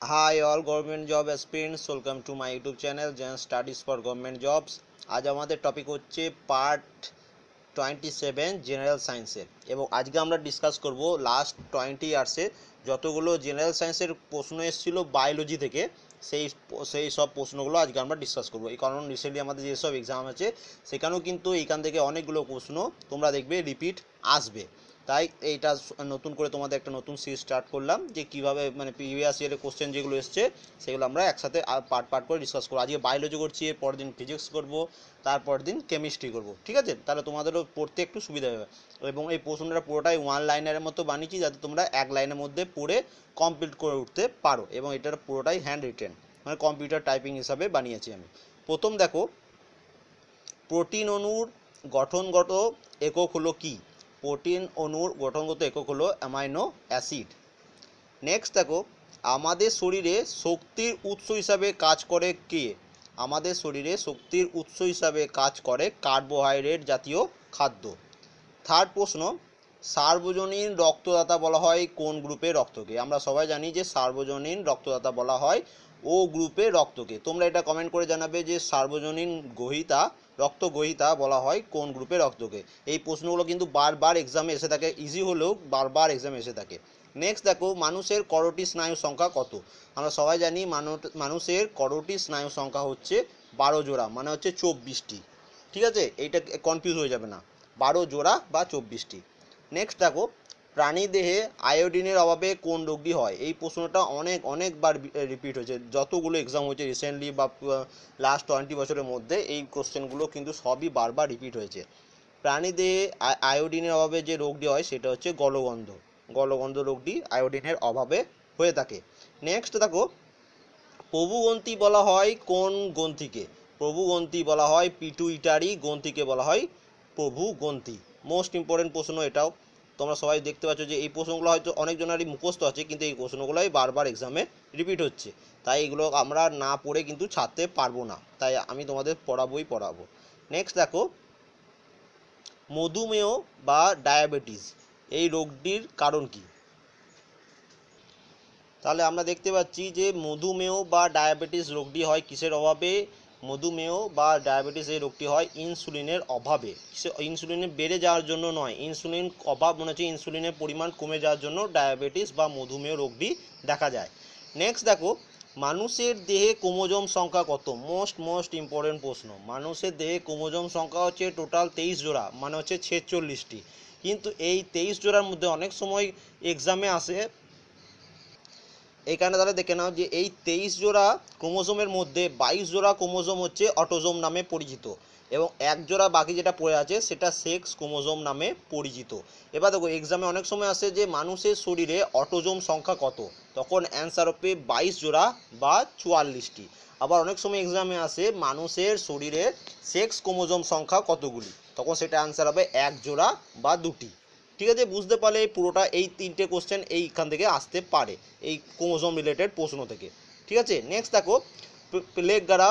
Hi all government job aspirants, welcome to my YouTube channel Jan Studies for Government Jobs। আজ আমাদের topic হচ্ছে part 27 general সায়েন্সের, এবং আজকে আমরা ডিসকাস করব লাস্ট 20 ইয়ার্সে যতগুলো জেনারেল সায়েন্সের প্রশ্ন এসেছিল বায়োলজি থেকে সেই সেই সব প্রশ্নগুলো আজকে আমরা ডিসকাস করব। এই কারণ রিসেন্টলি আমাদের যেসব এক্সাম আছে সেখানেও কিন্তু এইখান থেকে অনেকগুলো প্রশ্ন তোমরা দেখবে রিপিট আসবে। তাই এইটা নতুন করে তোমাদের একটা নতুন সিরিজ স্টার্ট করলাম যে কীভাবে মানে প্রিভিয়াস ইয়ারের কোশ্চেন যেগুলো এসছে সেগুলো আমরা একসাথে পার্ট পার্ট করে ডিসকাস করবো। আজকে বায়োলজি করছি, এর পরের দিন ফিজিক্স করব, তারপর দিন কেমিস্ট্রি করব, ঠিক আছে? তাহলে তোমাদেরও পড়তে একটু সুবিধা হবে। এবং এই প্রশ্নটা পুরোটাই ওয়ান লাইনের মতো বানিয়েছি যাতে তোমরা এক লাইনের মধ্যে পড়ে কমপ্লিট করে উঠতে পারো, এবং এটার পুরোটাই হ্যান্ড রিটেন মানে কম্পিউটার টাইপিং হিসাবে বানিয়েছি আমি। প্রথম দেখো, প্রোটিন অণুর গঠনগত একক হলো কি? প্রোটিন অণুর গঠনগত একক হলো অ্যামাইনো অ্যাসিড। নেক্সট দেখো, আমাদের শরীরে শক্তির উৎস হিসাবে কাজ করে কে? আমাদের শরীরে শক্তির উৎস হিসাবে কাজ করে কার্বোহাইড্রেট জাতীয় খাদ্য। থার্ড প্রশ্ন, সার্বজনীন রক্তদাতা বলা হয় কোন গ্রুপের রক্তকে? আমরা সবাই জানি যে সার্বজনীন রক্তদাতা বলা হয় ও গ্রুপের রক্তকে। তোমরা এটা কমেন্ট করে জানাবে যে সার্বজনীন গ্রহীতা রক্তগ্রহীতা বলা হয় কোন গ্রুপের রক্তকে। এই প্রশ্নগুলো কিন্তু বারবার এক্সামে এসে থাকে, ইজি হলেও বারবার এক্সামে এসে থাকে। নেক্সট দেখো, মানুষের করোটি স্নায়ু সংখ্যা কত? আমরা সবাই জানি মানুষের করোটি স্নায়ু সংখ্যা হচ্ছে 12 জোড়া, মানে হচ্ছে 24টি। ঠিক আছে, এইটা কনফিউজ হয়ে যাবে না, 12 জোড়া বা 24টি। নেক্সট দেখো, প্রাণীদেহে আয়োডিনের অভাবে কোন রোগটি হয়? এই প্রশ্নটা অনেকবার রিপিট হয়েছে, যতগুলো এক্সাম হয়েছে রিসেন্টলি বা লাস্ট 20 বছরের মধ্যে এই কোশ্চেনগুলো কিন্তু সবই বারবার রিপিট হয়েছে। প্রাণীদেহে আয়োডিনের অভাবে যে রোগটি হয় সেটা হচ্ছে গলগন্ধ। গলগন্ধ রোগটি আয়োডিনের অভাবে হয়ে থাকে। নেক্সট দেখো, প্রভুগ্রন্থি বলা হয় কোন গ্রন্থিকে? প্রভুগ্রন্থি বলা হয় পিটুইটারি গ্রন্থিকে বলা হয় প্রভুগ্রন্থি। মোস্ট ইম্পর্টেন্ট প্রশ্ন এটাও। তোমরা সবাই দেখতে পাচ্ছ যে এই প্রশ্নগুলো হয়তো অনেকজনেরই মুখস্থ আছে, কিন্তু এই প্রশ্নগুলোই বারবার এক্সামে রিপিট হচ্ছে, তাই এগুলো আমরা না পড়ে কিন্তু ছাড়তে পারবো না, তাই আমি তোমাদের পড়াবো। নেক্সট দেখো, মধুমেহ বা ডায়াবেটিস এই রোগটির কারণ কি? তাহলে আমরা দেখতে পাচ্ছি যে মধুমেহ বা ডায়াবেটিস রোগটি হয় কিসের অভাবে? মধুমেহ বা ডায়াবেটিস এই রোগটি হয় ইনসুলিনের অভাবে। ইনসুলিনের বেড়ে যাওয়ার জন্য নয়, ইনসুলিন অভাব মনে হচ্ছে ইনসুলিনের পরিমাণ কমে যাওয়ার জন্য ডায়াবেটিস বা মধুমেহ রোগটি দেখা যায়। নেক্সট দেখো, মানুষের দেহে ক্রোমোজোম সংখ্যা কত? মোস্ট ইম্পর্টেন্ট প্রশ্ন। মানুষের দেহে ক্রোমোজোম সংখ্যা হচ্ছে টোটাল 23 জোড়া, মানে হচ্ছে 46টি। কিন্তু এই 23 জোড়ার মধ্যে অনেক সময় এক্সামে আসে, এখানে তাহলে দেখে নাও যে এই 23 জোড়া ক্রোমোজোমের মধ্যে 22 জোড়া ক্রোমোজোম হচ্ছে অটোজোম নামে পরিচিত, এবং এক জোড়া বাকি যেটা পড়ে আছে সেটা সেক্স ক্রোমোজোম নামে পরিচিত। এবার দেখো, এক্সামে অনেক সময় আসে যে মানুষের শরীরে অটোজোম সংখ্যা কত, তখন অ্যান্সার হবে 22 জোড়া বা 44টি। আবার অনেক সময় এক্সামে আসে মানুষের শরীরে সেক্স ক্রোমোজোম সংখ্যা কতগুলি, তখন সেটা অ্যান্সার হবে 1 জোড়া বা 2টি। ঠিক আছে, বুঝতে পারলে এই পুরোটা এই 3টে কোশ্চেন এইখান থেকে আসতে পারে, এই ক্রোমোজোম রিলেটেড প্রশ্ন থেকে। ঠিক আছে, নেক্সট দেখো, প্লেগরা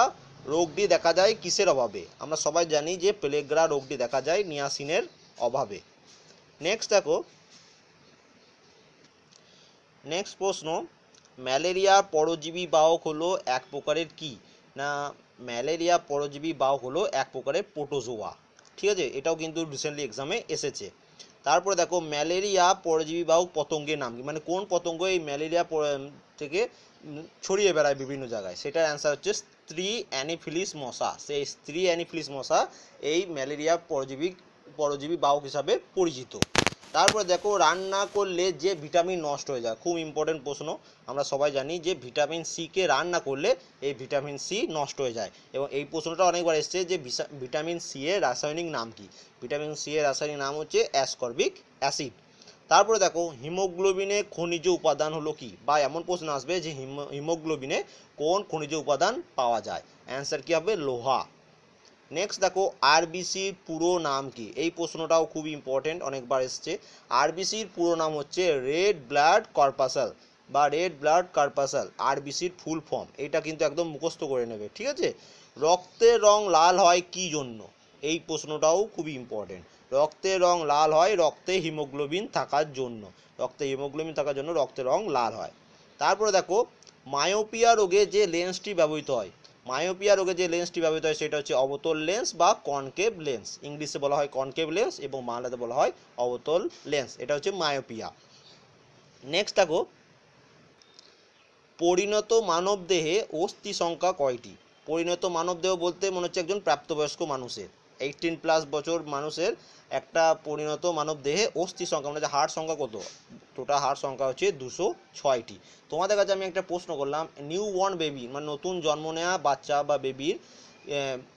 রোগটি দেখা যায় কিসের অভাবে? আমরা সবাই জানি যে প্লেগরা রোগটি দেখা যায় নিয়াসিনের অভাবে। নেক্সট দেখো, নেক্সট প্রশ্ন, ম্যালেরিয়া পরজীবী বাহক হলো এক প্রকারের কি? না, ম্যালেরিয়া পরজীবী বাহক হলো এক প্রকারের প্রোটোজোয়া। ঠিক আছে, এটাও কিন্তু রিসেন্টলি এক্সামে এসেছে। তারপরে দেখো, ম্যালেরিয়া পরজীবী বাহক পতঙ্গের নাম কি? মানে কোন পতঙ্গ এই ম্যালেরিয়া থেকে ছড়িয়ে বেড়ায় বিভিন্ন জায়গায়? সেটার অ্যান্সার হচ্ছে স্ত্রী অ্যানিফিলিস মশা। সেই স্ত্রী অ্যানিফিলিস মশা এই ম্যালেরিয়া পরজীবী বাহক হিসাবে পরিচিত। তারপরে দেখো, রান্না করলে যে ভিটামিন নষ্ট হয়ে যায়, খুব ইম্পর্টেন্ট প্রশ্ন। আমরা সবাই জানি যে ভিটামিন সি কে রান্না করলে এই ভিটামিন সি নষ্ট হয়ে যায়, এবং এই প্রশ্নটা অনেকবার এসছে যে ভিটামিন সি এর রাসায়নিক নাম কি? ভিটামিন সি এর রাসায়নিক নাম হচ্ছে অ্যাসকর্বিক অ্যাসিড। তারপরে দেখো, হিমোগ্লোবিনে খনিজ উপাদান হলো কি? বা এমন প্রশ্ন আসবে যে হিমোগ্লোবিনে কোন খনিজ উপাদান পাওয়া যায়? অ্যান্সার কি হবে? লোহা। নেক্সট দেখো, আরবিসির পুরো নাম কি? এই প্রশ্নটাও খুব ইম্পর্টেন্ট, অনেকবার এসছে। আরবিসির পুরো নাম হচ্ছে রেড ব্লাড কর্পাসাল বা রেড ব্লাড কর্পাসাল, আরবিসির ফুল ফর্ম। এটা কিন্তু একদম মুখস্থ করে নেবে, ঠিক আছে? রক্তের রং লাল হয় কি জন্য? এই প্রশ্নটাও খুবই ইম্পর্টেন্ট। রক্তের রং লাল হয় রক্তে হিমোগ্লোবিন থাকার জন্য। রক্তে হিমোগ্লোবিন থাকার জন্য রক্তের রং লাল হয়। তারপরে দেখো, মায়োপিয়া রোগে যে লেন্সটি ব্যবহৃত হয়, মায়োপিয়া রোগে যে লেন্সটি ব্যবহৃত হয় সেটা হচ্ছে অবতল লেন্স বা কনকেভ লেন্স। ইংলিশে বলা হয় কনকেভ লেন্স এবং বাংলাতে বলা হয় অবতল লেন্স। এটা হচ্ছে মায়োপিয়া। নেক্সট দেখো, পরিণত মানবদেহে অস্থি সংখ্যা কয়টি? পরিণত মানবদেহ বলতে মনে হচ্ছে একজন প্রাপ্তবয়স্ক মানুষের, 18+ বছর মানুষের একটা পরিণত মানবদেহে অস্থি সংখ্যা মানে হাড় সংখ্যা কত? টোটাল হাড় সংখ্যা হচ্ছে 206টি। তোমাদের কাছে আমি একটা প্রশ্ন করলাম, নিউ বর্ন বেবি মানে নতুন জন্ম নেওয়া বাচ্চা বা বেবির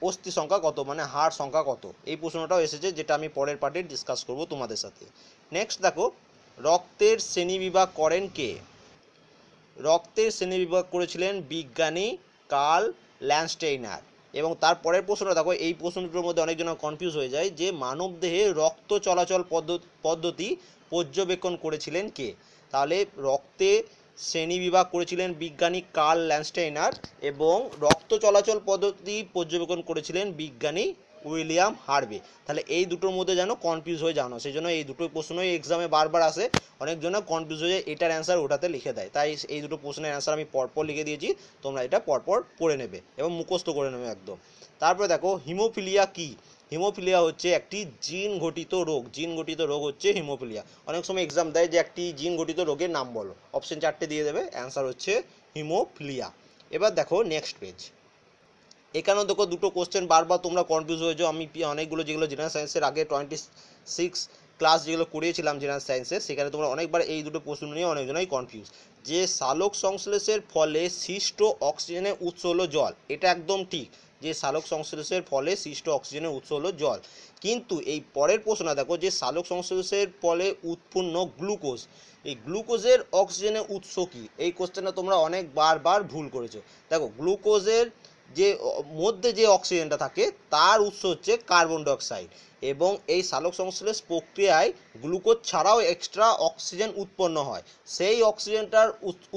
অস্থি সংখ্যা কত, মানে হাড় সংখ্যা কত? এই প্রশ্নটাও এসেছে, যেটা আমি পরের পার্টে ডিসকাস করব তোমাদের সাথে। নেক্সট দেখো, রক্তের শ্রেণীবিভাগ করেন কে? রক্তের শ্রেণীবিভাগ করেছিলেন বিজ্ঞানী কার্ল ল্যান্ডস্টেইনার। এবং তারপরের প্রশ্নটা দেখো, এই প্রশ্নটার মধ্যে অনেকজন কনফিউজ হয়ে যায় যে মানবদেহে রক্ত চলাচল পদ্ধতি পর্যবেক্ষণ করেছিলেন কে? তাহলে রক্তে শ্রেণীবিভাগ করেছিলেন বিজ্ঞানী কার্ল ল্যান্ডস্টেইনার এবং রক্ত চলাচল পদ্ধতি পর্যবেক্ষণ করেছিলেন বিজ্ঞানী উইলিয়াম হার্ভে। তাহলে এই দুটোর মধ্যে যেন কনফিউজ হয়ে যাও না, সেই জন্য এই দুটো প্রশ্নই এক্সামে বারবার আসে, অনেকজন কনফিউজ হয়ে যায়, এটার অ্যান্সার ওটাতে লিখে দেয়। তাই এই দুটো প্রশ্নের অ্যান্সার আমি পরপর লিখে দিয়েছি, তোমরা এটা পরপর পড়ে নেবে এবং মুখস্থ করে নেবে একদম। তারপরে দেখো, হিমোফিলিয়া কি? হিমোফিলিয়া হচ্ছে একটি জিন ঘটিত রোগ। জিন ঘটিত রোগ হচ্ছে হিমোফিলিয়া। অনেক সময় এক্সাম দেয় যে একটি জিন ঘটিত রোগের নাম বলো, অপশন 4টে দিয়ে দেবে, অ্যান্সার হচ্ছে হিমোফিলিয়া। এবার দেখো নেক্সট পেজ, এখানেও দেখো দুটো কোশ্চেন বারবার তোমরা কনফিউজ হয়ে যাও। আমি অনেকগুলো যেগুলো জেনারেল সায়েন্সের আগে 26 ক্লাস যেগুলো করিয়েছিলাম জেনারেল সায়েন্সের, সেখানে তোমরা অনেকবার এই দুটো প্রশ্ন নিয়ে অনেকজনই কনফিউজ। যে সালোক সংশ্লেষের ফলে সৃষ্ট অক্সিজেনের উৎস হলো জল, এটা একদম ঠিক, যে সালোক সংশ্লেষের ফলে সৃষ্ট অক্সিজেনের উৎস হলো জল। কিন্তু এই পরের প্রশ্নটা দেখো, যে সালোক সংশ্লেষের ফলে উৎপন্ন গ্লুকোজ, এই গ্লুকোজের অক্সিজেনের উৎস কি? এই কোশ্চেনটা তোমরা অনেক বারবার ভুল করেছো। দেখো, গ্লুকোজের যে মধ্যে যে অক্সিজেনটা থাকে তার উৎস হচ্ছে কার্বন ডাইঅক্সাইড, এবং এই সালোক সংশ্লেষ প্রক্রিয়ায় গ্লুকোজ ছাড়াও এক্সট্রা অক্সিজেন উৎপন্ন হয়, সেই অক্সিজেনটার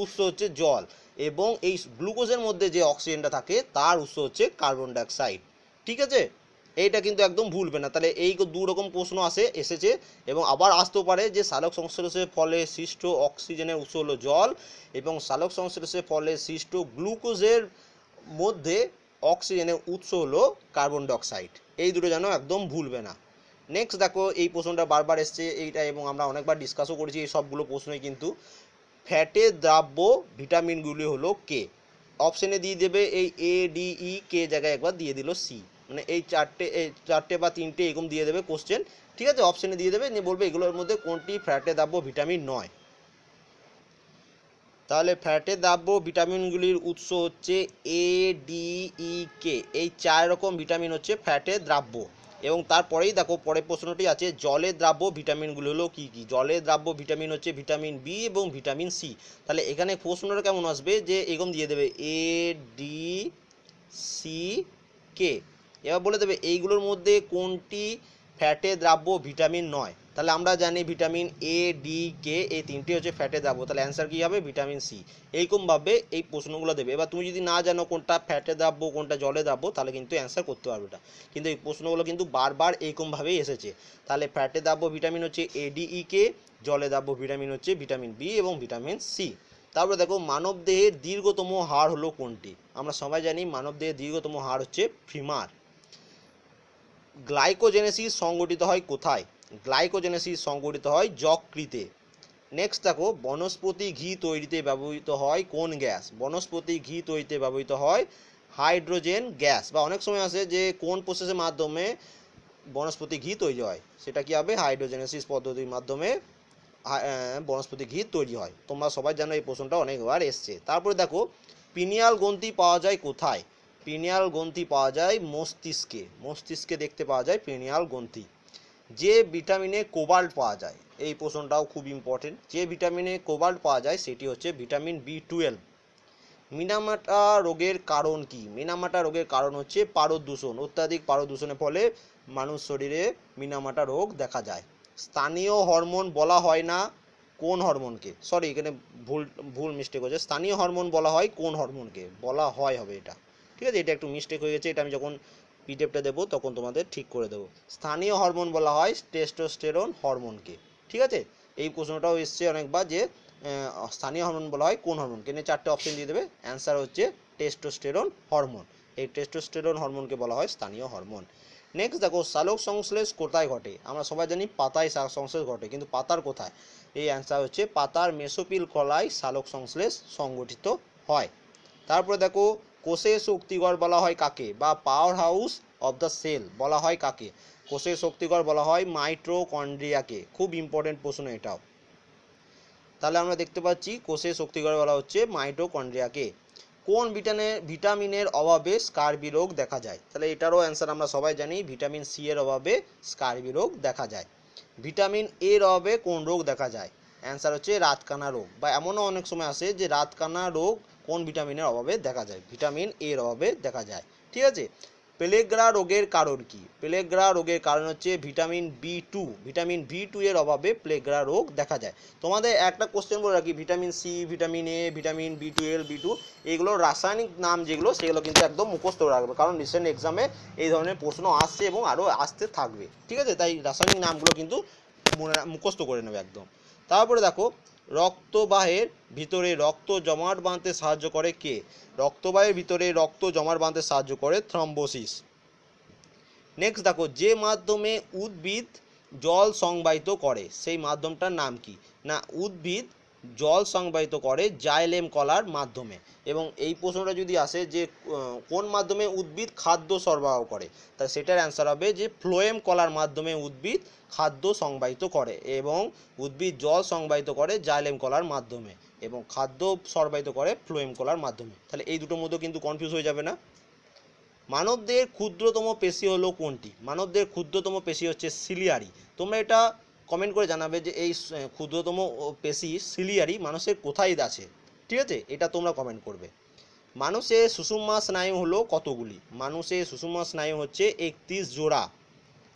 উৎস হচ্ছে জল, এবং এই গ্লুকোজের মধ্যে যে অক্সিজেনটা থাকে তার উৎস হচ্ছে কার্বন ডাইঅক্সাইড। ঠিক আছে, এইটা কিন্তু একদম ভুলবে না। তাহলে এই দু রকম প্রশ্ন এসেছে এবং আবার আসতেও পারে, যে সালোক সংশ্লেষের ফলে সৃষ্ট অক্সিজেনের উৎস হলো জল এবং সালোক সংশ্লেষের ফলে সৃষ্ট গ্লুকোজের মধ্যে অক্সিজেনের উৎস হলো কার্বন ডাইঅক্সাইড। এই দুটো যেন একদম ভুলবে না। নেক্সট দেখো, এই প্রশ্নটা বারবার এসছে এইটা, এবং আমরা অনেকবার ডিসকাসও করেছি এই সবগুলো প্রশ্নই কিন্তু। ফ্যাটে দ্রাব্য ভিটামিনগুলি হলো কে? অপশনে দিয়ে দেবে এই এ ডি ই কে জায়গায় একবার দিয়ে দিল সি, মানে এই চারটে বা তিনটে এরকম দিয়ে দেবে কোশ্চেন। ঠিক আছে, অপশনে দিয়ে দেবে, নিয়ে বলবে এগুলোর মধ্যে কোনটি ফ্যাটে দ্রাব্য ভিটামিন নয়। তাহলে ফ্যাটে দ্রাব্য ভিটামিনগুলির উৎস হচ্ছে এ ডি ই কে, এই 4 রকম ভিটামিন হচ্ছে ফ্যাটে দ্রাব্য। এবং তারপরেই দেখো পরের প্রশ্নটি আছে, জলে দ্রাব্য ভিটামিনগুলো হলো কি কি? জলে দ্রাব্য ভিটামিন হচ্ছে ভিটামিন বি এবং ভিটামিন সি। তাহলে এখানে প্রশ্নটা কেমন আসবে, যে এরকম দিয়ে দেবে এ ডি সি কে, এবার বলে দেবে এইগুলোর মধ্যে কোনটি ফ্যাটে দ্রাব্য ভিটামিন নয়। তাহলে আমরা জানি ভিটামিন এ ডি কে এই তিনটি হচ্ছে ফ্যাটে দ্রাব্য, তাহলে অ্যান্সার কী হবে? Vitamin C. এইরকমভাবে এই প্রশ্নগুলো দেবে। এবার তুমি যদি না জানো কোনটা ফ্যাটে দ্রাব্য কোনটা জলে দ্রাব্য, তাহলে কিন্তু অ্যান্সার করতে পারবে না। কিন্তু এই প্রশ্নগুলো কিন্তু বারবার এইরকমভাবেই এসেছে। তাহলে ফ্যাটে দ্রাব্য ভিটামিন হচ্ছে এডিই কে, জলে দ্রাব্য ভিটামিন হচ্ছে ভিটামিন বি এবং ভিটামিন সি। তারপরে দেখো, মানবদেহের দীর্ঘতম হাড় হলো কোনটি? আমরা সবাই জানি মানবদেহের দীর্ঘতম হাড় হচ্ছে ফিমার। গ্লাইকোজেনেসিস সংগঠিত হয় কোথায়? গ্লাইকোজেনেসিস সংগঠিত হয় যকৃতে। নেক্সট দেখো, বনস্পতি ঘি তৈরিতে ব্যবহৃত হয় কোন গ্যাস? বনস্পতি ঘি তৈরিতে ব্যবহৃত হয় হাইড্রোজেন গ্যাস। বা অনেক সময় আসে যে কোন প্রসেসের মাধ্যমে বনস্পতি ঘি তৈরি হয়, সেটা কি হবে? হাইড্রোজেনেসিস পদ্ধতির মাধ্যমে বনস্পতি ঘি তৈরি হয়। তোমরা সবাই জানো, এই প্রশ্নটা অনেকবার এসছে। তারপরে দেখো, পিনিয়াল গ্রন্থি পাওয়া যায় কোথায়? পিনিয়াল গ্রন্থি পাওয়া যায় মস্তিষ্কে। মস্তিষ্কে দেখতে পাওয়া যায় পিনিয়াল গ্রন্থি। যে ভিটামিনে কোবাল্ট পাওয়া যায়, এই প্রশ্নটাও খুব ইম্পর্টেন্ট, যে ভিটামিনে কোবাল্ট পাওয়া যায় সেটি হচ্ছে ভিটামিন বি12। মিনামাটা রোগের কারণ কি? মিনামাটা রোগের কারণ হচ্ছে পারদ দূষণ। অত্যাধিক পারদ দূষণের ফলে মানুষ শরীরে মিনামাটা রোগ দেখা যায়। স্থানীয় হরমোন বলা হয় না কোন হরমোনকে? সরি, এখানে ভুল ভুল মিস্টেক হয়েছে। স্থানীয় হরমোন বলা হয় কোন হরমোনকে? বলা হয় হবে এটা। ঠিক আছে, এটা একটু মিস্টেক হয়ে গেছে, এটা আমি যখন পিডিএফটা দেবো তখন তোমাদের ঠিক করে দেবো। স্থানীয় হরমোন বলা হয় টেস্টোস্টেরন হরমোনকে। ঠিক আছে, এই প্রশ্নটাও এসছে অনেকবার, যে স্থানীয় হরমোন বলা হয় কোন হরমোনকে? নিয়ে 4টে অপশন দিয়ে দেবে। অ্যান্সার হচ্ছে টেস্টোস্টেরন হরমোন। এই টেস্টোস্টেরন হরমোনকে বলা হয় স্থানীয় হরমোন। নেক্সট দেখো, সালোক সংশ্লেষ কোথায় ঘটে? আমরা সবাই জানি পাতায় সালোক সংশ্লেষ ঘটে, কিন্তু পাতার কোথায়? এই অ্যান্সার হচ্ছে পাতার মেসোপিল কলায় সালোক সংশ্লেষ সংগঠিত হয়। তারপরে দেখো, কোষের শক্তিগড় বলা হয় কাকে? বা power house of the cell বলা হয় কাকে? কোষের শক্তিগড় বলা হয় মাইটোকন্ড্রিয়াকে। খুব ইম্পর্টেন্ট প্রশ্ন এটাও। তাহলে আমরা দেখতে পাচ্ছি কোষের শক্তিগড় বলা হচ্ছে মাইটোকন্ড্রিয়াকে। কোন ভিটামিনের অভাবে স্কারবি রোগ দেখা যায়? তাহলে এটারও অ্যান্সার আমরা সবাই জানি, ভিটামিন সি এর অভাবে স্কারবি রোগ দেখা যায়। ভিটামিন এর অভাবে কোন রোগ দেখা যায়? অ্যান্সার হচ্ছে রাতকানা রোগ। বা এমনও অনেক সময় আসে যে রাতকানা রোগ কোন ভিটামিনের অভাবে দেখা যায়? ভিটামিন এর অভাবে দেখা যায়। ঠিক আছে। পেলেগ্রা রোগের কারণ কি? পেলেগ্রা রোগের কারণ হচ্ছে ভিটামিন B2। ভিটামিন B2 এর অভাবে পেলেগ্রা রোগ দেখা যায়। তোমাদের একটা কোশ্চেন বলে রাখি, vitamin C, vitamin A, vitamin B12, B2 এগুলোর রাসায়নিক নাম যেগুলো সেগুলো কিন্তু একদম মুখস্থ রাখবে, কারণ রিসেন্ট এক্সামে এই ধরনের প্রশ্ন আসছে এবং আরও আসতে থাকবে। ঠিক আছে, তাই রাসায়নিক নামগুলো কিন্তু মুখস্থ করে নেবে একদম। তারপরে দেখো, রক্তবাহের ভিতরে রক্ত জমাট বাঁধতে সাহায্য করে কে? রক্তবাহের ভিতরে রক্ত জমাট বাঁধতে সাহায্য করে থ্রম্বোসিস। নেক্সট দেখো, যে মাধ্যমে উদ্ভিদ জল সংবাহিত করে সেই মাধ্যমটার নাম কি? না, উদ্ভিদ জল সংবাহিত করে জাইলেম কলার মাধ্যমে। এবং এই প্রশ্নটা যদি আসে যে কোন মাধ্যমে উদ্ভিদ খাদ্য সরবরাহ করে, তা সেটার অ্যান্সার হবে যে ফ্লোয়েম কলার মাধ্যমে উদ্ভিদ খাদ্য সংবাহিত করে, এবং উদ্ভিদ জল সংবাহিত করে জাইলেম কলার মাধ্যমে, এবং খাদ্য সরবরাহিত করে ফ্লোয়েম কলার মাধ্যমে। তাহলে এই দুটোর মধ্যে কিন্তু কনফিউজ হয়ে যাবে না। মানবদেহের ক্ষুদ্রতম পেশি হলো কোনটি? মানবদেহের ক্ষুদ্রতম পেশি হচ্ছে সিলিয়ারি। তোমরা এটা কমেন্ট করে জানাবে যে এই ক্ষুদ্রতম পেশি সিলিয়ারি মানুষের কোথায় আছে। ঠিক আছে, এটা তোমরা কমেন্ট করবে। মানুষের সুষুম্না স্নায়ু হলো কতগুলি? মানুষের সুষুম্না স্নায়ু হচ্ছে 31 জোড়া।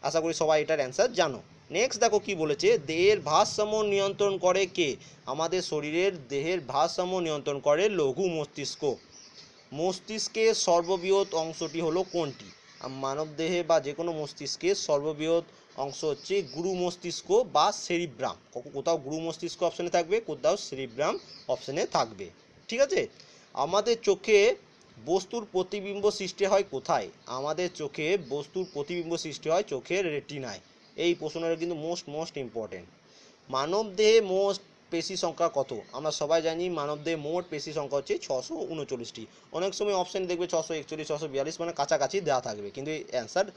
আশা করি সবাই এটার অ্যান্সার জানো। নেক্সট দেখো কি বলেছে, দেহের ভারসাম্য নিয়ন্ত্রণ করে কে? আমাদের শরীরের দেহের ভারসাম্য নিয়ন্ত্রণ করে লঘু মস্তিষ্ক। মস্তিষ্কের সর্ববৃহৎ অংশটি হলো কোনটি? মানবদেহে বা যে কোনো মস্তিষ্কের সর্ববৃহৎ অংশ হচ্ছে গুরু মস্তিষ্ক বা সেরিব্রাম। কোথাও গুরু মস্তিষ্ক অপশানে থাকবে, কোথাও সেরিব্রাম অপশানে থাকবে। ঠিক আছে। আমাদের চোখে বস্তুর প্রতিবিম্ব সৃষ্টি হয় কোথায়? আমাদের চোখে বস্তুর প্রতিবিম্ব সৃষ্টি হয় চোখের রেটিনায়। এই প্রশ্নটা কিন্তু মোস্ট ইম্পর্টেন্ট। মানবদেহে মোট পেশি সংখ্যা কত? আমরা সবাই জানি মানবদেহে মোট পেশি সংখ্যা হচ্ছে 639টি। অনেক সময় অপশন দেখবে 641, 642, মানে কাছাকাছি দেওয়া থাকবে, কিন্তু অ্যান্সার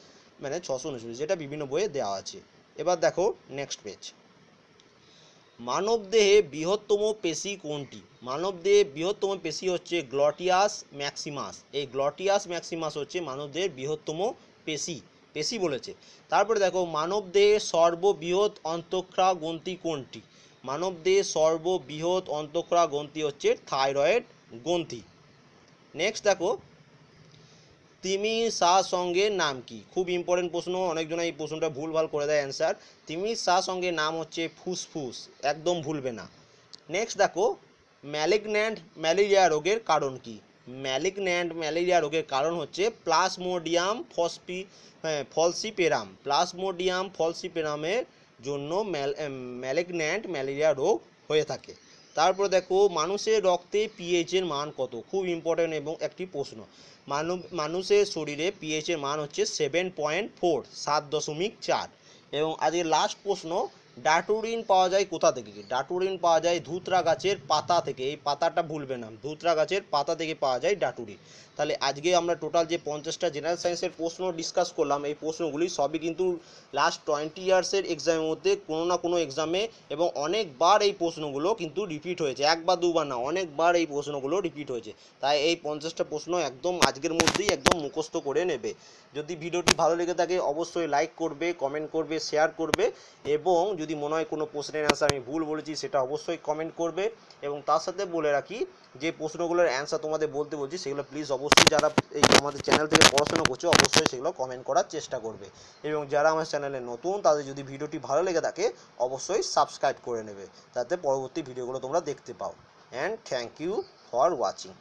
মানে 639, যেটা বিভিন্ন বইয়ে দেওয়া আছে। এবার দেখো নেক্সট পেজ। মানবদেহে বৃহত্তম পেশি কোনটি? মানবদেহে বৃহত্তম পেশি হচ্ছে গ্লটিয়াস ম্যাক্সিমাস। এই গ্লটিয়াস ম্যাক্সিমাস হচ্ছে মানবদেহের বৃহত্তম পেশি বলেছে। তারপরে দেখো, মানবদেহের সর্ববৃহৎ অন্তঃক্ষরা গ্রন্থি কোনটি? মানবদেহের সর্ববৃহৎ অন্তঃক্ষরা গ্রন্থি হচ্ছে থাইরয়েড গ্রন্থি। নেক্সট দেখো, তিমির শাহ সঙ্গের নাম কি? খুব ইম্পর্টেন্ট প্রশ্ন, অনেকজন এই প্রশ্নটা ভুলভাল করে দেয় অ্যান্সার। তিমির শাহ সঙ্গের নাম হচ্ছে ফুসফুস, একদম ভুলবে না। নেক্সট দেখো, ম্যালিগন্যান্ট ম্যালেরিয়া রোগের কারণ কি? ম্যালিগন্যান্ট ম্যালেরিয়া রোগের কারণ হচ্ছে প্লাজমোডিয়াম ফলসিপেরাম। প্লাজমোডিয়াম ফলসিপেরামের জন্য ম্যালিগন্যান্ট ম্যালেরিয়া রোগ হয়ে থাকে। তারপর দেখো, মানুষের রক্তে পিএইচ এর মান কত? খুব ইম্পর্টেন্ট এবং একটি প্রশ্ন। মানুষের শরীরে পিএইচ এর মান হচ্ছে 7.4, 7.4। এবং আজকে লাস্ট প্রশ্ন, ডাটুরিন পাওয়া যায় কোথা থেকে? ডাটুরিন পাওয়া যায় ধুতরা গাছের পাতা থেকে। এই পাতাটা ভুলবে না, ধুতরা গাছের পাতা থেকে পাওয়া যায় ডাটুরিন। তাহলে আজকে আমরা টোটাল যে 50টা জেনারেল সায়েন্সের প্রশ্ন ডিসকাস করলাম, এই প্রশ্নগুলি সবই কিন্তু লাস্ট 20 ইয়ার্সের এক্সামের মধ্যে কোনো না কোনো এক্সামে এবং অনেকবার এই প্রশ্নগুলো কিন্তু রিপিট হয়েছে, একবার দুবার না, অনেকবার এই প্রশ্নগুলো রিপিট হয়েছে। তাই এই 50টা প্রশ্ন একদম আজকের মধ্যেই একদম মুখস্থ করে নেবে। যদি ভিডিওটি ভালো লেগে থাকে অবশ্যই লাইক করবে, কমেন্ট করবে, শেয়ার করবে, এবং যদি মনে হয় কোনো প্রশ্নের অ্যান্সার আমি ভুল বলেছি সেটা অবশ্যই কমেন্ট করবে। এবং তার সাথে বলে রাখি, যে প্রশ্নগুলোর অ্যান্সার তোমাদের বলতে বলছি সেগুলো প্লিজ অবশ্যই যারা এই আমাদের চ্যানেল থেকে পড়াশোনা করছে অবশ্যই সেগুলো কমেন্ট করার চেষ্টা করবে। এবং যারা আমার চ্যানেলে নতুন তাদের যদি ভিডিওটি ভালো লেগে থাকে অবশ্যই সাবস্ক্রাইব করে নেবে, যাতে পরবর্তী ভিডিওগুলো তোমরা দেখতে পাও। And thank you for watching.